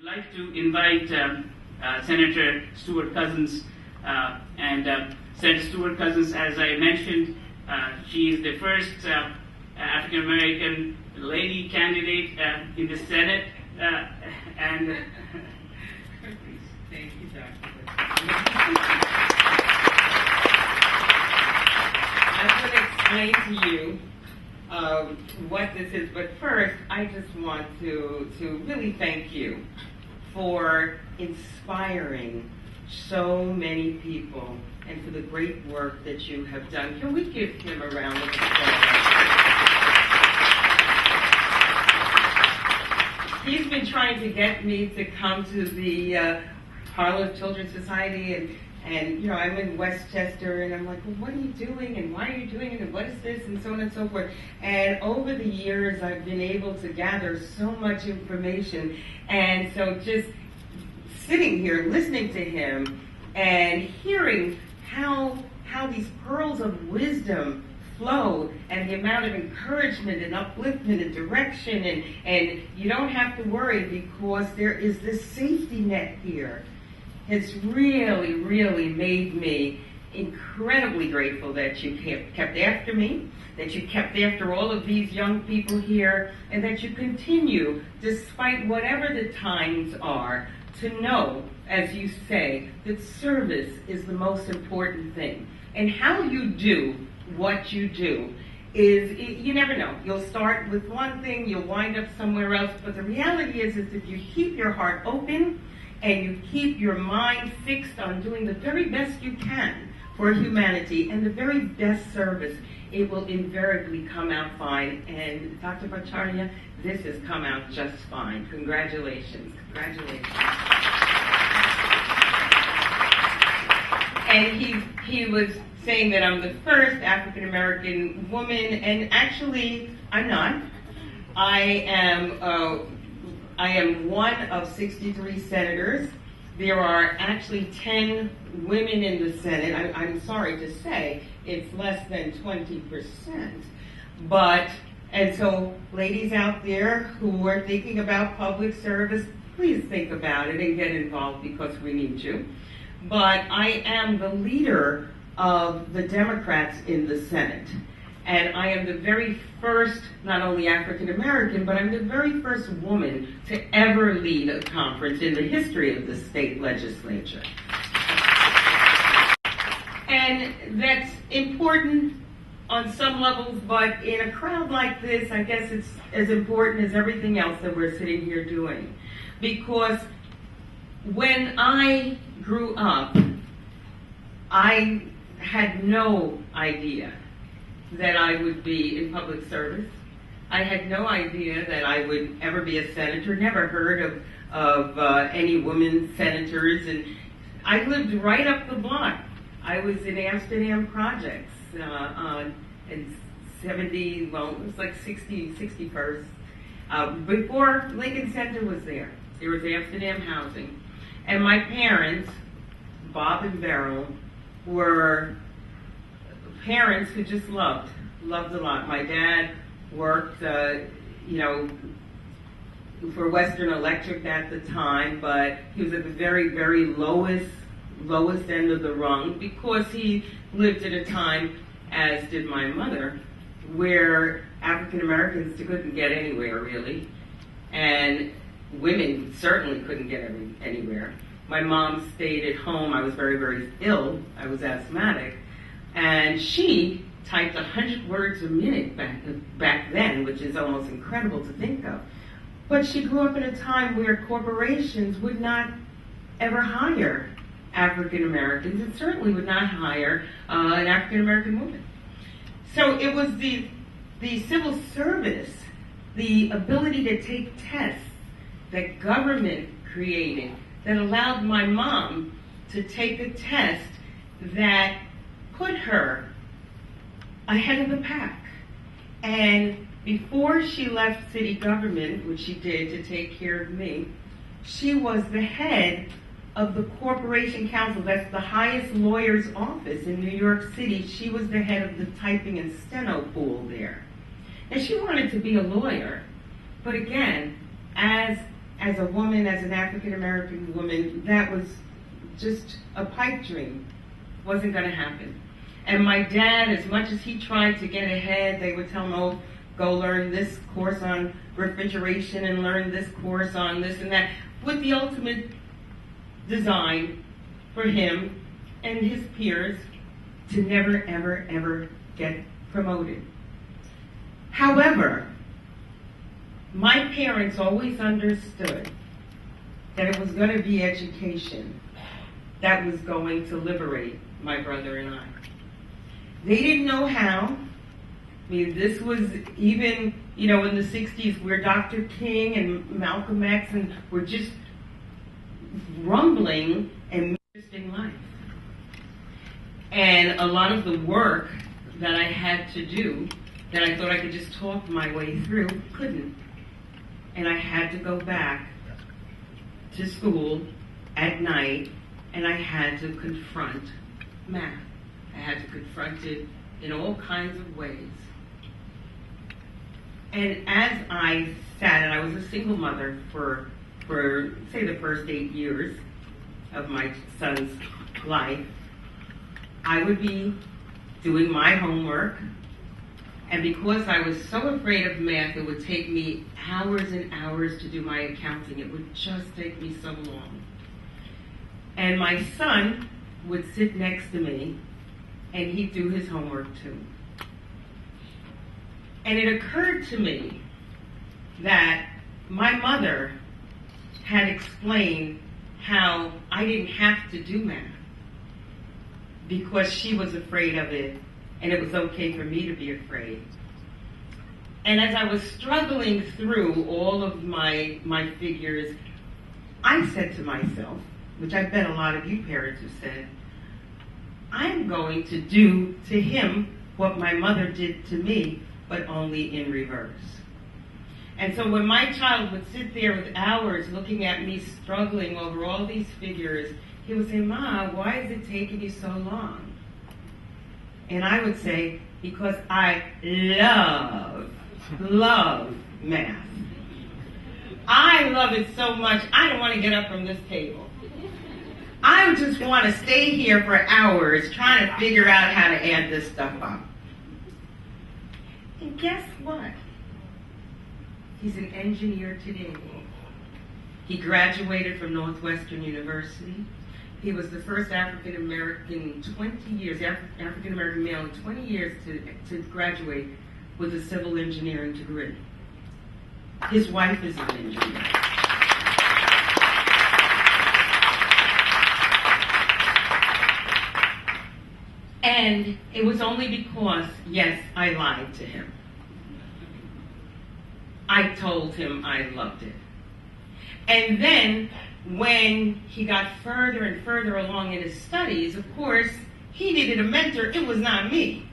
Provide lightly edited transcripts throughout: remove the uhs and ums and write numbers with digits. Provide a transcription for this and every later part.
I'd like to invite Senator Sewart Cousins, and Senator Sewart Cousins, as I mentioned, she is the first African American lady candidate in the Senate, and thank you, Dr. I'm going to explain to you what this is, but first, I just want to really thank you for inspiring so many people and for the great work that you have done. Can we give him a round of applause? He's been trying to get me to come to the Harlem Children's Society, and you know, I'm in Westchester, and I'm like, well, what are you doing, and why are you doing it, and what is this, and so on and so forth. And over the years, I've been able to gather so much information, and so just sitting here, listening to him, and hearing how these pearls of wisdom flow, and the amount of encouragement and upliftment and direction, and you don't have to worry because there is this safety net here. It's really, really made me incredibly grateful that you kept after me, that you kept after all of these young people here, and that you continue, despite whatever the times are, to know, as you say, that service is the most important thing. And how you do what you do is, you never know. You'll start with one thing, you'll wind up somewhere else, but the reality is if you keep your heart open, and you keep your mind fixed on doing the very best you can for humanity and the very best service, it will invariably come out fine. And Dr. Bhattacharya, this has come out just fine. Congratulations. Congratulations. And he was saying that I'm the first African American woman, and actually I'm not. I am one of 63 senators. There are actually 10 women in the Senate. I'm sorry to say it's less than 20%. And so ladies out there who are thinking about public service, please think about it and get involved because we need you. But I am the leader of the Democrats in the Senate. And I am the very first, not only African American, but I'm the very first woman to ever lead a conference in the history of the state legislature. And that's important on some levels, but in a crowd like this, I guess it's as important as everything else that we're sitting here doing. Because when I grew up, I had no idea that I would be in public service. I had no idea that I would ever be a senator, never heard of any women senators, and I lived right up the block. I was in Amsterdam Projects in 70, well, it was like 61st. Before Lincoln Center was there was Amsterdam Housing. And my parents, Bob and Beryl, were parents who just loved a lot. My dad worked, for Western Electric at the time, but he was at the very, very lowest end of the rung because he lived at a time, as did my mother, where African Americans couldn't get anywhere really, and women certainly couldn't get anywhere. My mom stayed at home. I was very, very ill. I was asthmatic. And she typed 100 words a minute back then, which is almost incredible to think of. But she grew up in a time where corporations would not ever hire African Americans, and certainly would not hire an African American woman. So it was the civil service, the ability to take tests that government created that allowed my mom to take a test that put her ahead of the pack. And before she left city government, which she did to take care of me, she was the head of the Corporation Council. That's the highest lawyer's office in New York City. She was the head of the typing and steno pool there. And she wanted to be a lawyer. But again, as as a woman, as an African American woman, that was just a pipe dream. Wasn't going to happen. And my dad, as much as he tried to get ahead, they would tell him, oh, go learn this course on refrigeration and learn this course on this and that, with the ultimate design for him and his peers to never, ever, ever get promoted. However, my parents always understood that it was going to be education that was going to liberate my brother and I. They didn't know how. I mean, this was even, in the 60s where Dr. King and Malcolm X and were just rumbling and interesting life. And a lot of the work that I had to do, that I thought I could just talk my way through, couldn't. And I had to go back to school at night, and I had to confront math. I had to confront it in all kinds of ways. And as I sat, and I was a single mother for say the first 8 years of my son's life, I would be doing my homework, and because I was so afraid of math, it would take me hours and hours to do my accounting. It would just take me so long. And my son would sit next to me, and he'd do his homework too. And it occurred to me that my mother had explained how I didn't have to do math because she was afraid of it, and it was okay for me to be afraid. And as I was struggling through all of my figures, I said to myself, which I bet a lot of you parents have said, I'm going to do to him what my mother did to me, but only in reverse. And so when my child would sit there with hours looking at me struggling over all these figures, he would say, Ma, why is it taking you so long? And I would say, because I love math. I love it so much, I don't want to get up from this table. I just want to stay here for hours trying to figure out how to add this stuff up. And guess what? He's an engineer today. He graduated from Northwestern University. He was the first African-American African-American male in 20 years to graduate with a civil engineering degree. His wife is an engineer. And it was only because, yes, I lied to him. I told him I loved it. And then, when he got further and further along in his studies, of course, he needed a mentor. It was not me.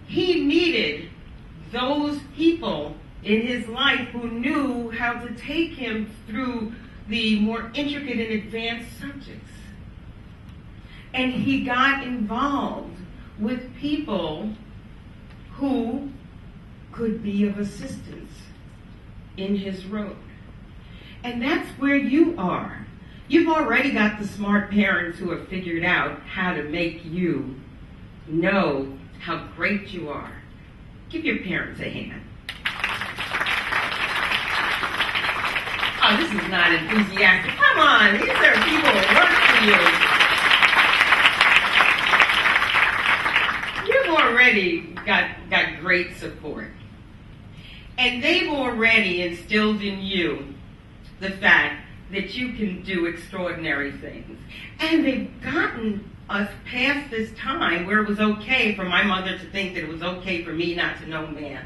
He needed those people in his life who knew how to take him through the more intricate and advanced subjects. And he got involved with people who could be of assistance in his road. And that's where you are. You've already got the smart parents who have figured out how to make you know how great you are. Give your parents a hand. Oh, this is not enthusiastic. Come on, these are people who work for you. You've already got great support. And they've already instilled in you the fact that you can do extraordinary things. And they've gotten us past this time where it was okay for my mother to think that it was okay for me not to know math.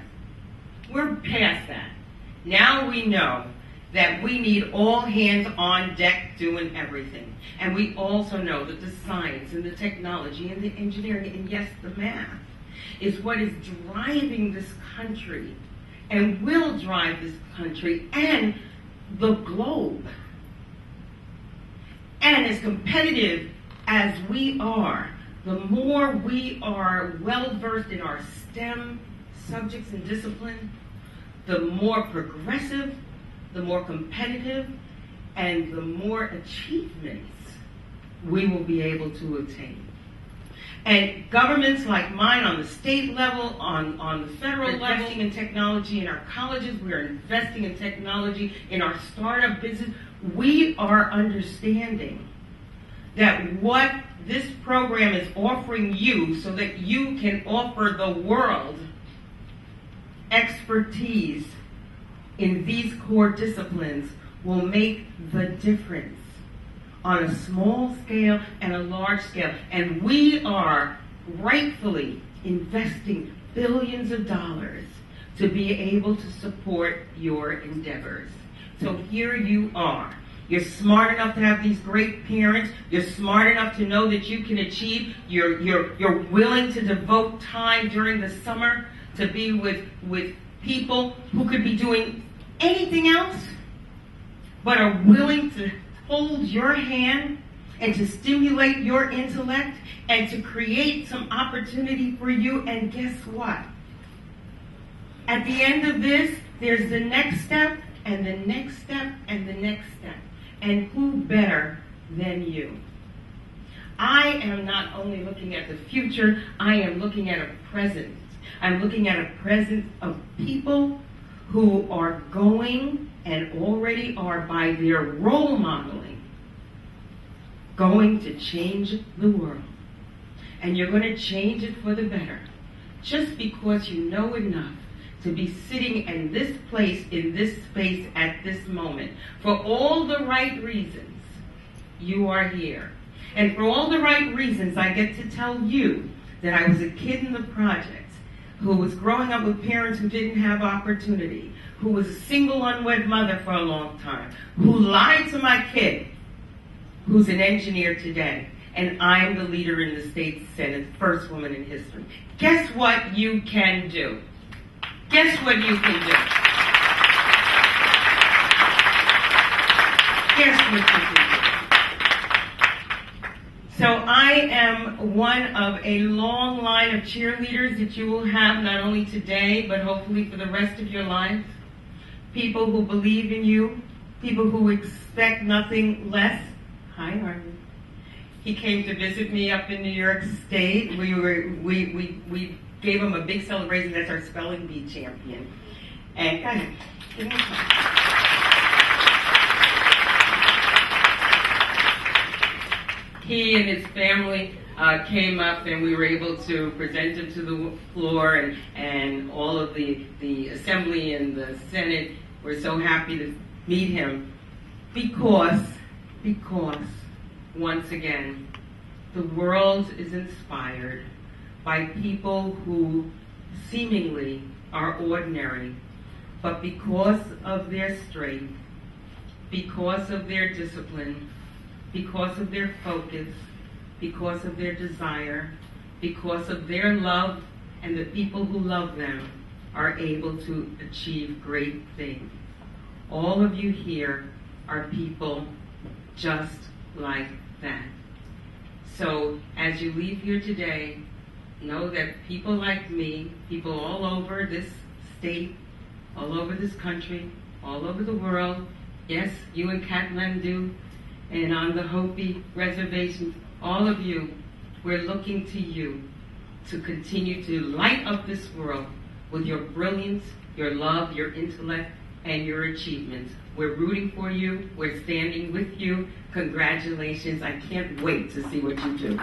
We're past that. Now we know that we need all hands on deck doing everything. And we also know that the science and the technology and the engineering and yes, the math is what is driving this country and will drive this country and the globe. And as competitive as we are, the more we are well-versed in our STEM subjects and discipline, the more progressive the more competitive, and the more achievements we will be able to attain. And governments like mine on the state level, on the federal level, investing in technology in our colleges, we are investing in technology in our startup business. We are understanding that what this program is offering you so that you can offer the world expertise in these core disciplines will make the difference on a small scale and a large scale. And we are rightfully investing billions of dollars to be able to support your endeavors. So here you are. You're smart enough to have these great parents. You're smart enough to know that you can achieve. You're willing to devote time during the summer to be with people who could be doing anything else, but are willing to hold your hand and to stimulate your intellect and to create some opportunity for you. And guess what? At the end of this, there's the next step and the next step and the next step. And who better than you? I am not only looking at the future, I am looking at a present. I'm looking at a present of people who are going and already are, by their role modeling, going to change the world. And you're going to change it for the better. Just because you know enough to be sitting in this place, in this space, at this moment. For all the right reasons, you are here. And for all the right reasons, I get to tell you that I was a kid in the projects who was growing up with parents who didn't have opportunity, who was a single unwed mother for a long time, who lied to my kid, who's an engineer today. And I'm the leader in the state Senate, first woman in history. Guess what you can do? Guess what you can do? Guess what you can do? So I am one of a long line of cheerleaders that you will have not only today, but hopefully for the rest of your life. People who believe in you, people who expect nothing less. Hi, Harvey. He came to visit me up in New York State. We gave him a big celebration. That's our spelling bee champion. And go ahead, give him a clap. He and his family came up, and we were able to present him to the floor, and all of the assembly and the Senate were so happy to meet him because once again, the world is inspired by people who seemingly are ordinary, but because of their strength, because of their discipline, because of their focus, because of their desire, because of their love, and the people who love them are able to achieve great things. All of you here are people just like that. So as you leave here today, know that people like me, people all over this state, all over this country, all over the world, yes, you in Kathmandu, and on the Hopi reservations, all of you, we're looking to you to continue to light up this world with your brilliance, your love, your intellect, and your achievements. We're rooting for you. We're standing with you. Congratulations. I can't wait to see what you do.